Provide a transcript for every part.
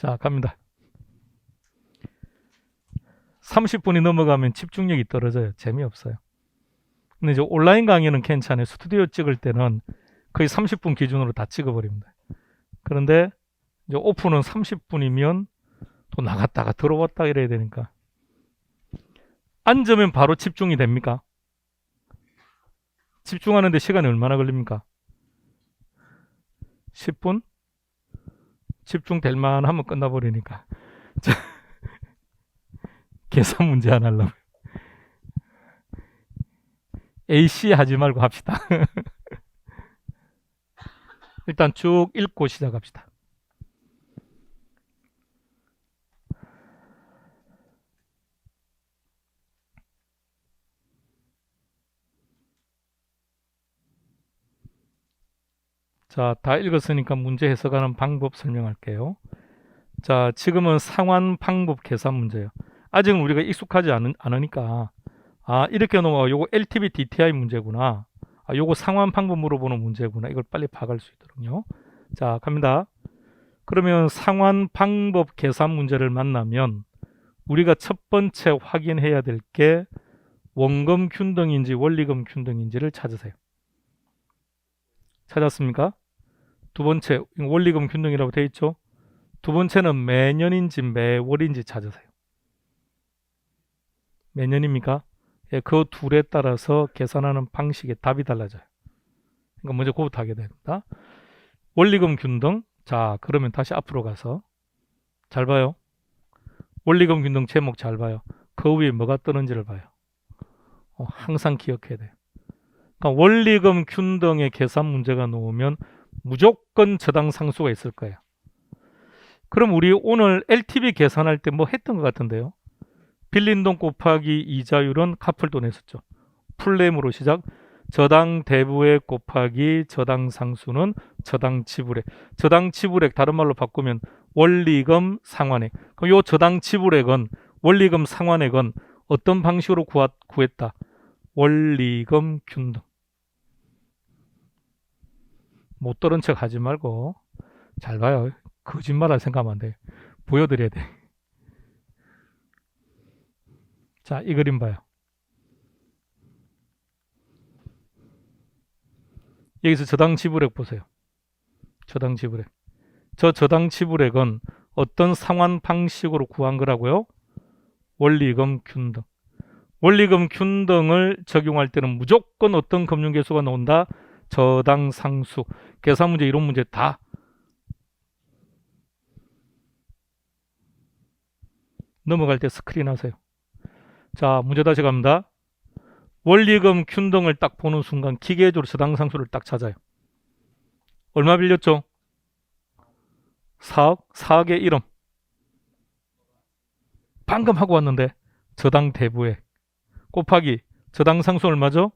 자, 갑니다. 30분이 넘어가면 집중력이 떨어져요. 재미없어요. 근데 이제 온라인 강의는 괜찮아요. 스튜디오 찍을 때는 거의 30분 기준으로 다 찍어버립니다. 그런데 이제 오픈은 30분이면 또 나갔다가 들어왔다 이래야 되니까. 앉으면 바로 집중이 됩니까? 집중하는데 시간이 얼마나 걸립니까? 10분? 집중될 만하면 끝나버리니까. 자, 계산 문제 안 하려고요. AC 하지 말고 합시다. 일단 쭉 읽고 시작합시다. 자, 다 읽었으니까 문제 해석하는 방법 설명할게요. 자, 지금은 상환 방법 계산 문제예요. 아직은 우리가 익숙하지 않으니까 이렇게 넘어가 요거 LTV DTI 문제구나. 요거 상환 방법 물어보는 문제구나. 이걸 빨리 파악할 수 있도록요. 자, 갑니다. 그러면 상환 방법 계산 문제를 만나면 우리가 첫 번째 확인해야 될 게 원금 균등인지 원리금 균등인지를 찾으세요. 찾았습니까? 두 번째, 원리금 균등이라고 되어 있죠? 두 번째는 매년인지 매월인지 찾으세요. 매년입니까? 예, 그 둘에 따라서 계산하는 방식의 답이 달라져요. 그러니까 먼저 그거부터 하게 됩니다. 원리금 균등. 자, 그러면 다시 앞으로 가서 잘 봐요. 원리금 균등 제목 잘 봐요. 그 위에 뭐가 뜨는지를 봐요. 항상 기억해야 돼요. 그러니까 원리금 균등의 계산 문제가 나오면 무조건 저당 상수가 있을 거예요. 그럼 우리 오늘 LTV 계산할 때 뭐 했던 것 같은데요. 빌린 돈 곱하기 이자율은 갚을 돈 했었죠. 풀네임으로 시작. 저당 대부액 곱하기 저당 상수는 저당 지불액. 저당 지불액 다른 말로 바꾸면 원리금 상환액. 그럼 요 저당 지불액은 원리금 상환액은 어떤 방식으로 구했다? 원리금 균등. 못 들은 척 하지 말고 잘 봐요. 거짓말할 생각하면 안 돼. 보여드려야 돼. 자, 이 그림 봐요. 여기서 저당 지불액 보세요. 저당 지불액. 저 저당 지불액은 어떤 상환 방식으로 구한 거라고요? 원리금 균등. 원리금 균등을 적용할 때는 무조건 어떤 금융계수가 나온다? 저당 상수. 계산 문제, 이론 문제 다 넘어갈 때 스크린 하세요. 자, 문제 다시 갑니다. 원리금 균등을 딱 보는 순간 기계적으로 저당 상수를 딱 찾아요. 얼마 빌렸죠? 4억? 4억의 1원. 방금 하고 왔는데 저당 대부액 곱하기 저당 상수 얼마죠?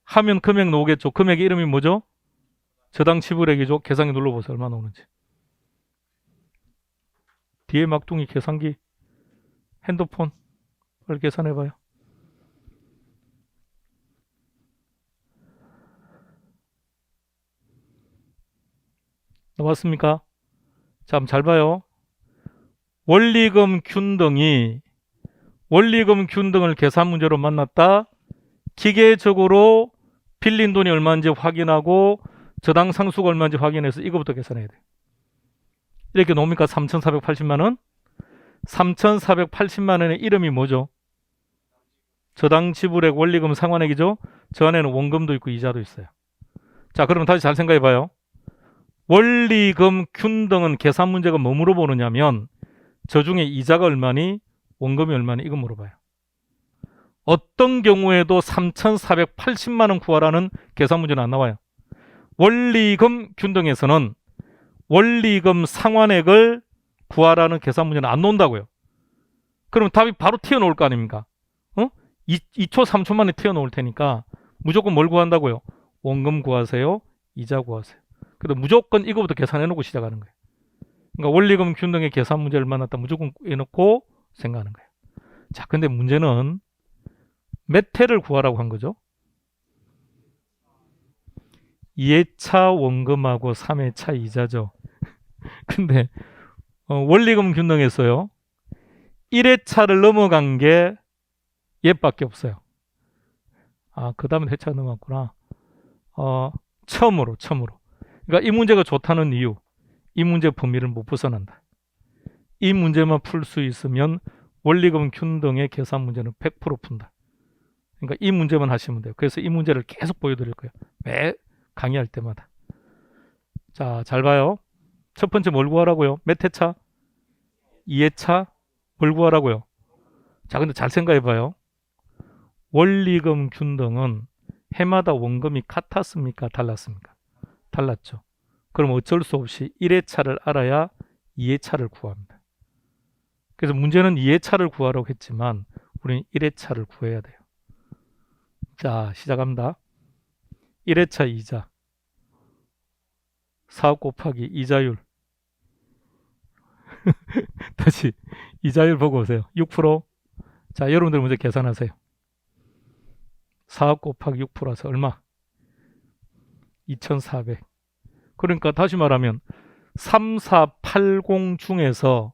하면 금액 나오겠죠. 금액의 이름이 뭐죠? 저당 지불액이죠. 계산기 눌러보세요. 얼마 나오는지. 뒤에 막둥이 계산기, 핸드폰 빨리 계산해봐요. 나왔습니까? 자, 한번 잘 봐요. 원리금 균등을 계산 문제로 만났다. 기계적으로 빌린 돈이 얼마인지 확인하고 저당 상수가 얼마인지 확인해서 이거부터 계산해야 돼. 이렇게 나옵니까? 3,480만 원. 3,480만 원의 이름이 뭐죠? 저당 지불액 원리금 상환액이죠. 저 안에는 원금도 있고 이자도 있어요. 자, 그럼 다시 잘 생각해 봐요. 원리금 균등은 계산 문제가 뭐 물어보느냐면 저 중에 이자가 얼마니 원금이 얼마니 이거 물어봐요. 어떤 경우에도 3,480만 원 구하라는 계산 문제는 안 나와요. 원리금 균등에서는 원리금 상환액을 구하라는 계산 문제는 안 나온다고요. 그럼 답이 바로 튀어나올 거 아닙니까? 2초 3초 만에 튀어나올 테니까 무조건 뭘 구한다고요? 원금 구하세요. 이자 구하세요. 그래도 무조건 이거부터 계산해놓고 시작하는 거예요. 그러니까 원리금 균등의 계산 문제를 만났다 무조건 해놓고 생각하는 거예요. 자, 근데 문제는 몇 회를 구하라고 한 거죠? 2회차 원금하고 3회차 이자죠. 근데 원리금 균등에서요. 1회차를 넘어간 게 얘밖에 없어요. 그 다음에 회차가 넘어갔구나. 처음으로. 그러니까 이 문제가 좋다는 이유, 이 문제 범위를 못 벗어난다. 이 문제만 풀 수 있으면 원리금 균등의 계산 문제는 100% 푼다. 그러니까 이 문제만 하시면 돼요. 그래서 이 문제를 계속 보여드릴 거예요. 매 강의할 때마다. 자, 잘 봐요. 첫 번째 뭘 구하라고요? 몇 회차? 2회차? 뭘 구하라고요? 자, 근데 잘 생각해봐요. 원리금 균등은 해마다 원금이 같았습니까? 달랐습니까? 달랐죠. 그럼 어쩔 수 없이 1회차를 알아야 2회차를 구합니다. 그래서 문제는 2회차를 구하라고 했지만 우리는 1회차를 구해야 돼요. 자, 시작합니다. 1회차 이자 4 곱하기 이자율 다시 이자율 보고 오세요. 6%. 자, 여러분들 먼저 계산하세요. 4 곱하기 6%라서 얼마? 2400. 그러니까 다시 말하면 3480 중에서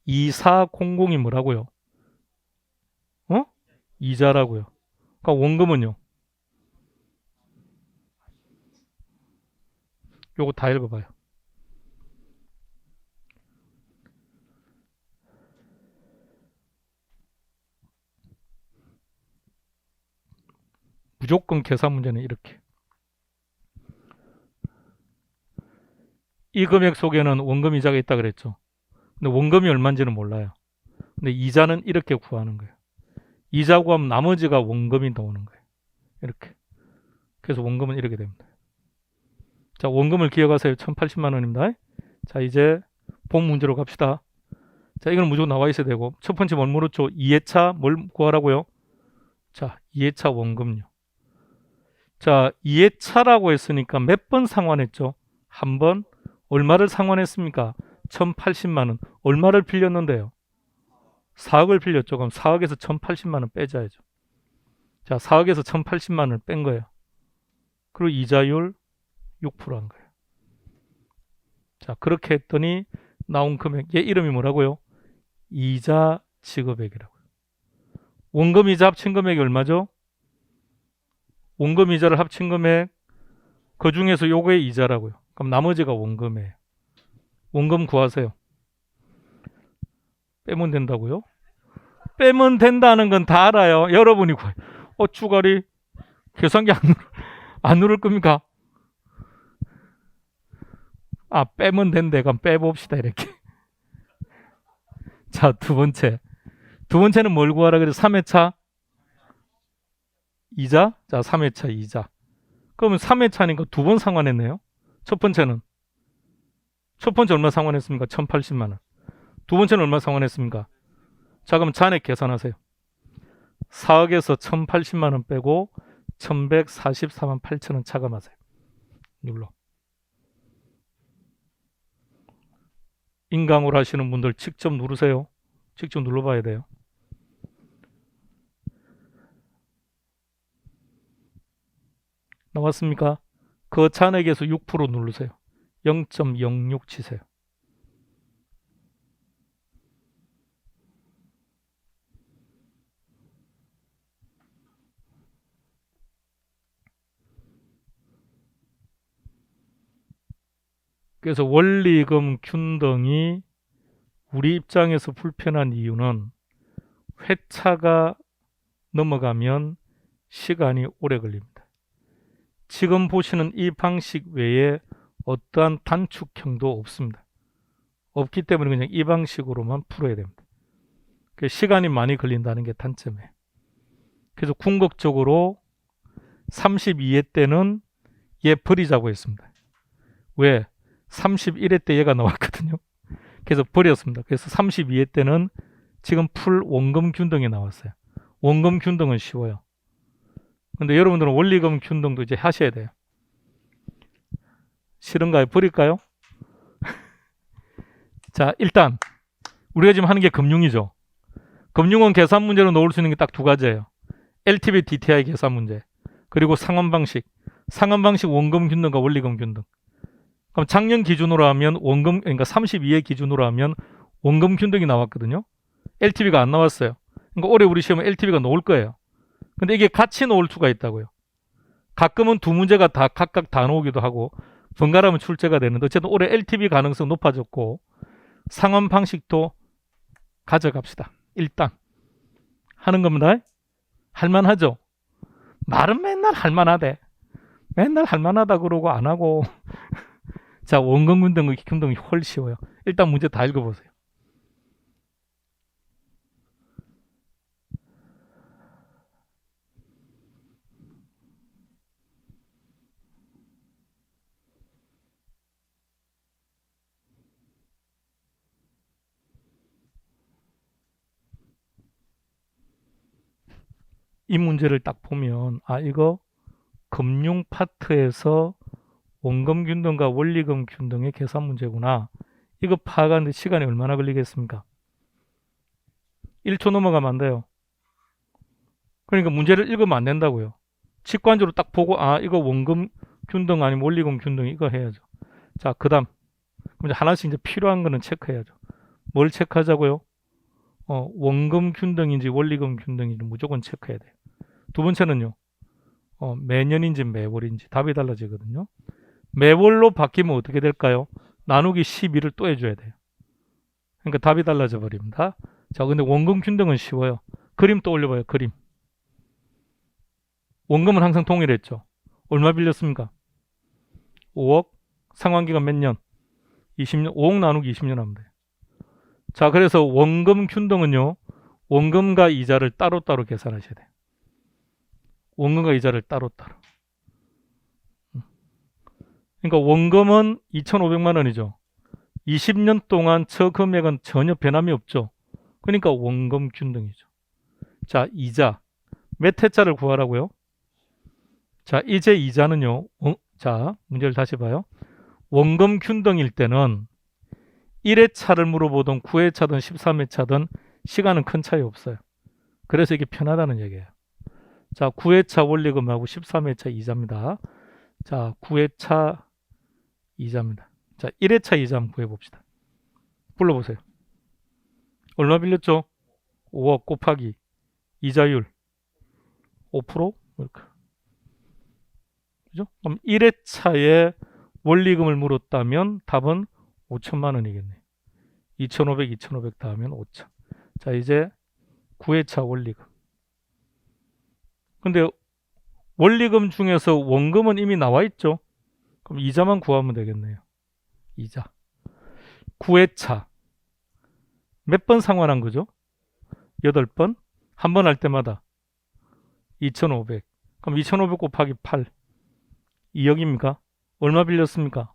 2400이 뭐라고요? 이자라고요. 그러니까 원금은요? 요거 다 읽어봐요. 무조건 계산 문제는 이렇게. 이 금액 속에는 원금 이자가 있다 그랬죠. 근데 원금이 얼마인지는 몰라요. 근데 이자는 이렇게 구하는 거예요. 이자 구하면 나머지가 원금이 나오는 거예요. 이렇게. 그래서 원금은 이렇게 됩니다. 자, 원금을 기억하세요. 1080만 원입니다. 자, 이제 본 문제로 갑시다. 자, 이건 무조건 나와 있어야 되고, 첫 번째 뭘 물었죠? 2회차 뭘 구하라고요? 자, 2회차 원금요. 자, 2회차라고 했으니까 몇 번 상환했죠? 한 번. 얼마를 상환했습니까? 1080만 원. 얼마를 빌렸는데요? 4억을 빌렸죠. 그럼 4억에서 1080만 원 빼줘야죠. 자, 4억에서 1080만 원을 뺀 거예요. 그리고 이자율 6%한 거예요. 자, 그렇게 했더니 나온 금액, 얘 이름이 뭐라고요? 이자 지급액이라고요. 원금 이자 합친 금액이 얼마죠? 원금 이자를 합친 금액, 그 중에서 요거의 이자라고요. 그럼 나머지가 원금이에요. 원금 구하세요. 빼면 된다고요? 빼면 된다는 건 다 알아요. 여러분이 구해요. 주가리 계산기 안 누를 겁니까? 빼면 된대. 그럼 빼봅시다. 이렇게. 자, 두 번째는 뭘 구하라 그래서 3회차 이자. 자, 3회차 이자. 그러면 3회차니까 두 번 상환했네요. 첫 번째 얼마 상환했습니까? 1080만 원. 두 번째는 얼마 상환했습니까? 자, 그럼 잔액 계산하세요. 4억에서 1080만 원 빼고 1144만 8천 원 차감하세요. 눌러. 인강으로 하시는 분들 직접 누르세요. 직접 눌러봐야 돼요. 나왔습니까? 그 잔액에서 6% 누르세요. 0.06 치세요. 그래서 원리금 균등이 우리 입장에서 불편한 이유는 회차가 넘어가면 시간이 오래 걸립니다. 지금 보시는 이 방식 외에 어떠한 단축형도 없습니다. 없기 때문에 그냥 이 방식으로만 풀어야 됩니다. 시간이 많이 걸린다는 게 단점이에요. 그래서 궁극적으로 32회 때는 얘 버리자고 했습니다. 왜? 31회 때 얘가 나왔거든요. 그래서 버렸습니다. 그래서 32회 때는 지금 풀 원금 균등이 나왔어요. 원금 균등은 쉬워요. 근데 여러분들은 원리금 균등도 이제 하셔야 돼요. 싫은가요? 버릴까요? 자, 일단 우리가 지금 하는 게 금융이죠. 금융은 계산 문제로 넣을 수 있는 게 딱 두 가지예요. LTV, DTI 계산 문제. 그리고 상환 방식. 상환 방식 원금 균등과 원리금 균등. 그럼 작년 기준으로 하면 원금, 그러니까 32회 기준으로 하면 원금 균등이 나왔거든요. LTV가 안 나왔어요. 그러니까 올해 우리 시험은 LTV가 나올 거예요. 근데 이게 같이 나올 수가 있다고요. 가끔은 두 문제가 다 각각 다 나오기도 하고 번갈아가면 출제가 되는데 어쨌든 올해 LTV 가능성 높아졌고 상환 방식도 가져갑시다. 일단 하는 겁니다. 할만하죠. 말은 맨날 할만하대. 맨날 할만하다 그러고 안 하고 자, 원금 균등이 훨씬 쉬워요. 일단 문제 다 읽어보세요. 이 문제를 딱 보면 이거 금융 파트에서 원금 균등과 원리금 균등의 계산 문제구나. 이거 파악하는데 시간이 얼마나 걸리겠습니까? 1초 넘어가면 안 돼요. 그러니까 문제를 읽으면 안 된다고요. 직관적으로 딱 보고 이거 원금 균등 아니면 원리금 균등 이거 해야죠. 자, 그 다음 그럼 이제 하나씩 이제 필요한 거는 체크해야죠. 뭘 체크하자고요? 원금 균등인지 원리금 균등인지 무조건 체크해야 돼요. 두 번째는요. 매년인지 매월인지 답이 달라지거든요. 매월로 바뀌면 어떻게 될까요? 나누기 12를 또 해줘야 돼요. 그러니까 답이 달라져 버립니다. 자, 근데 원금 균등은 쉬워요. 그림 또 올려봐요. 그림. 원금은 항상 동일했죠. 얼마 빌렸습니까? 5억. 상환기간 몇 년? 20년. 5억 나누기 20년 하면 돼요. 자, 그래서 원금 균등은요. 원금과 이자를 따로따로 계산하셔야 돼요. 원금과 이자를 따로따로. 그러니까 원금은 2,500만 원이죠. 20년 동안 저 금액은 전혀 변함이 없죠. 그러니까 원금 균등이죠. 자, 이자. 몇 회차를 구하라고요? 자, 이제 이자는요. 자, 문제를 다시 봐요. 원금 균등일 때는 1회차를 물어보든 9회차든 13회차든 시간은 큰 차이 없어요. 그래서 이게 편하다는 얘기예요. 자, 9회차 원리금하고 13회차 이자입니다. 자, 9회차 이자입니다. 자, 1회차 이자 한번 구해봅시다. 불러보세요. 얼마 빌렸죠? 5억 곱하기 이자율 5%? 이렇게. 그죠? 그럼 1회차에 원리금을 물었다면 답은 5천만 원이겠네요. 2,500, 2,500 더하면 5천. 자, 이제 9회차 원리금. 근데 원리금 중에서 원금은 이미 나와 있죠? 그럼 이자만 구하면 되겠네요. 이자. 9회차. 몇 번 상환한 거죠? 8번. 한 번 할 때마다 2,500. 그럼 2,500 곱하기 8. 2억입니까? 얼마 빌렸습니까?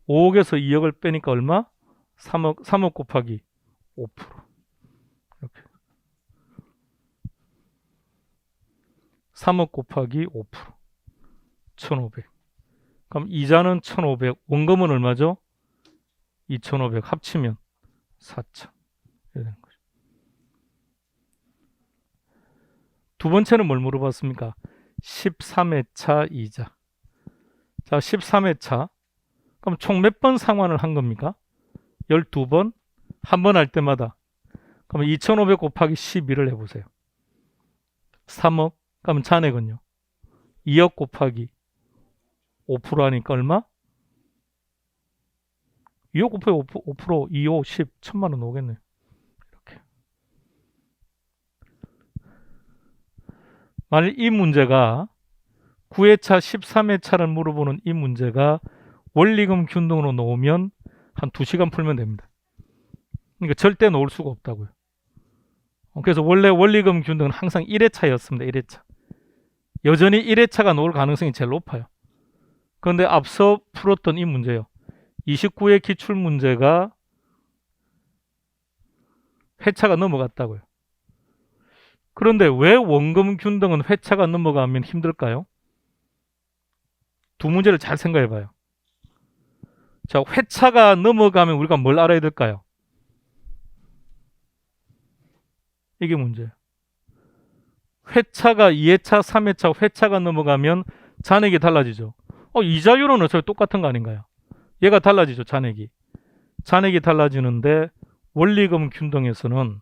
5억에서 2억을 빼니까 얼마? 3억 곱하기 5%. 이렇게. 3억 곱하기 5%. 1,500. 그럼 이자는 1,500. 원금은 얼마죠? 2,500 합치면 4,000. 이렇게 되는 거죠. 두 번째는 뭘 물어봤습니까? 13회차 이자. 자, 13회차. 그럼 총 몇 번 상환을 한 겁니까? 12번. 한 번 할 때마다. 그럼 2,500 곱하기 12를 해보세요. 3억. 그럼 잔액은요? 2억 곱하기 5% 하니까 얼마? 2억 곱하기 5%, 2, 5, 10, 1,000만 원 오겠네요. 이렇게. 만약 이 문제가 9회차, 13회차를 물어보는 이 문제가 원리금 균등으로 놓으면 한 2시간 풀면 됩니다. 그러니까 절대 놓을 수가 없다고요. 그래서 원래 원리금 균등은 항상 1회차였습니다. 1회차. 여전히 1회차가 나올 가능성이 제일 높아요. 그런데 앞서 풀었던 이 문제요. 29회 기출 문제가 회차가 넘어갔다고요. 그런데 왜 원금 균등은 회차가 넘어가면 힘들까요? 두 문제를 잘 생각해 봐요. 자, 회차가 넘어가면 우리가 뭘 알아야 될까요? 이게 문제예요. 회차가 2회차, 3회차 회차가 넘어가면 잔액이 달라지죠. 이자율은 어차피 똑같은 거 아닌가요? 얘가 달라지죠. 잔액이 달라지는데 원리금 균등에서는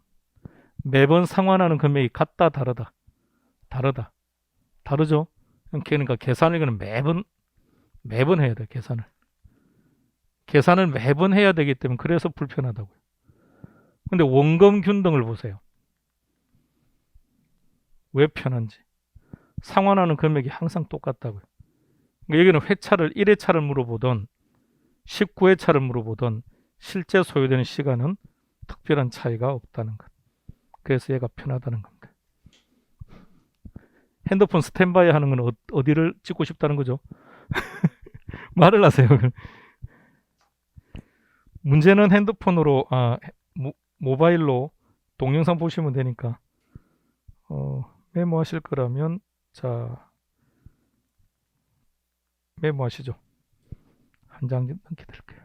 매번 상환하는 금액이 같다 다르다. 다르죠. 그러니까 계산을 이거는 매번 해야 돼. 계산을 매번 해야 되기 때문에 그래서 불편하다고요. 근데 원금 균등을 보세요. 왜 편한지. 상환하는 금액이 항상 똑같다고요. 그러니까 여기는 회차를 1회차를 물어보던 19회차를 물어보던 실제 소요되는 시간은 특별한 차이가 없다는 것. 그래서 얘가 편하다는 겁니다. 핸드폰 스탠바이 하는 건 어디를 찍고 싶다는 거죠? 말을 하세요. 문제는 핸드폰으로 모바일로 동영상 보시면 되니까 메모하실 거라면 자 메모하시죠. 한 장 넘게 드릴게요.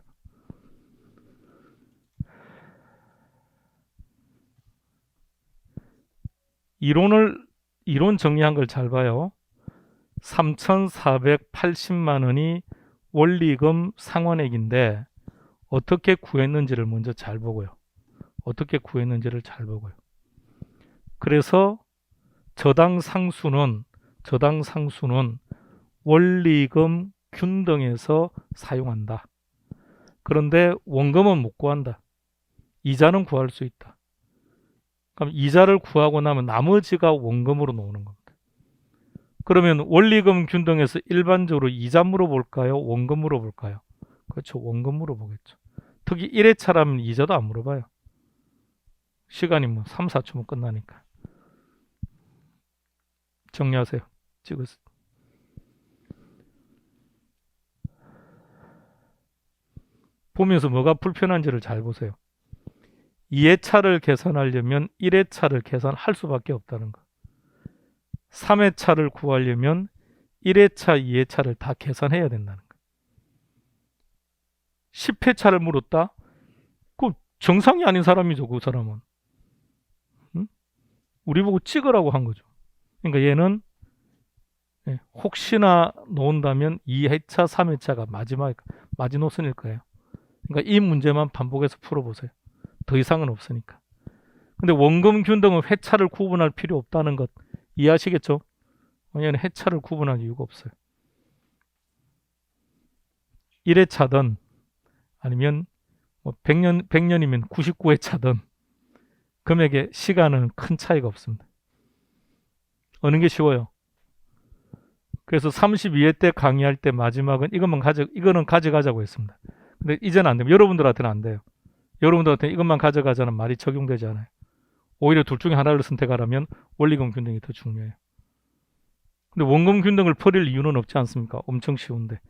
이론 정리한 걸 잘 봐요. 3,480만 원이 원리금 상환액인데 어떻게 구했는지를 먼저 잘 보고요. 그래서 저당 상수는 원리금 균등에서 사용한다. 그런데 원금은 못 구한다. 이자는 구할 수 있다. 그럼 이자를 구하고 나면 나머지가 원금으로 나오는 겁니다. 그러면 원리금 균등에서 일반적으로 이자 물어볼까요? 원금 물어볼까요? 그렇죠. 원금 물어보겠죠. 특히 1회차라면 이자도 안 물어봐요. 시간이 뭐 3, 4초면 끝나니까. 정리하세요. 찍으세요. 보면서 뭐가 불편한지를 잘 보세요. 2회차를 계산하려면 1회차를 계산할 수밖에 없다는 거. 3회차를 구하려면 1회차, 2회차를 다 계산해야 된다는 거. 10회차를 물었다? 그 정상이 아닌 사람이죠, 그 사람은. 응? 우리 보고 찍으라고 한 거죠. 그러니까 얘는 혹시나 놓은다면 2회차, 3회차가 마지노선일 거예요. 그러니까 이 문제만 반복해서 풀어보세요. 더 이상은 없으니까. 근데 원금 균등은 회차를 구분할 필요 없다는 것 이해하시겠죠? 왜냐하면 회차를 구분할 이유가 없어요. 1회차든 아니면 뭐 100년이면 99회차든 금액의 시간은 큰 차이가 없습니다. 어느 게 쉬워요? 그래서 32회 때 강의할 때 마지막은 이거는 가져가자고 했습니다. 근데 이제는 안 됩니다. 여러분들한테는 안 돼요. 여러분들한테는 이것만 가져가자는 말이 적용되지 않아요. 오히려 둘 중에 하나를 선택하라면 원리금 균등이 더 중요해요. 근데 원금 균등을 버릴 이유는 없지 않습니까? 엄청 쉬운데.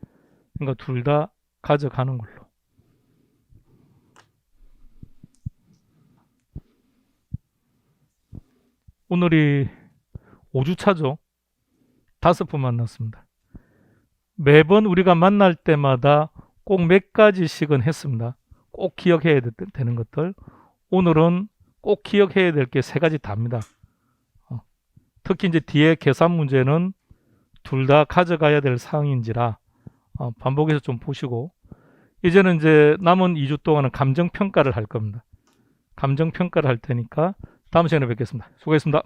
그러니까 둘 다 가져가는 걸로. 오늘이 5주차죠. 5번 만났습니다. 매번 우리가 만날 때마다 꼭 몇 가지씩은 했습니다. 꼭 기억해야 되는 것들. 오늘은 꼭 기억해야 될 게 3가지 답니다. 특히 이제 뒤에 계산 문제는 둘 다 가져가야 될 사항인지라 반복해서 좀 보시고, 이제는 이제 남은 2주 동안은 감정평가를 할 겁니다. 감정평가를 할 테니까 다음 시간에 뵙겠습니다. 수고했습니다.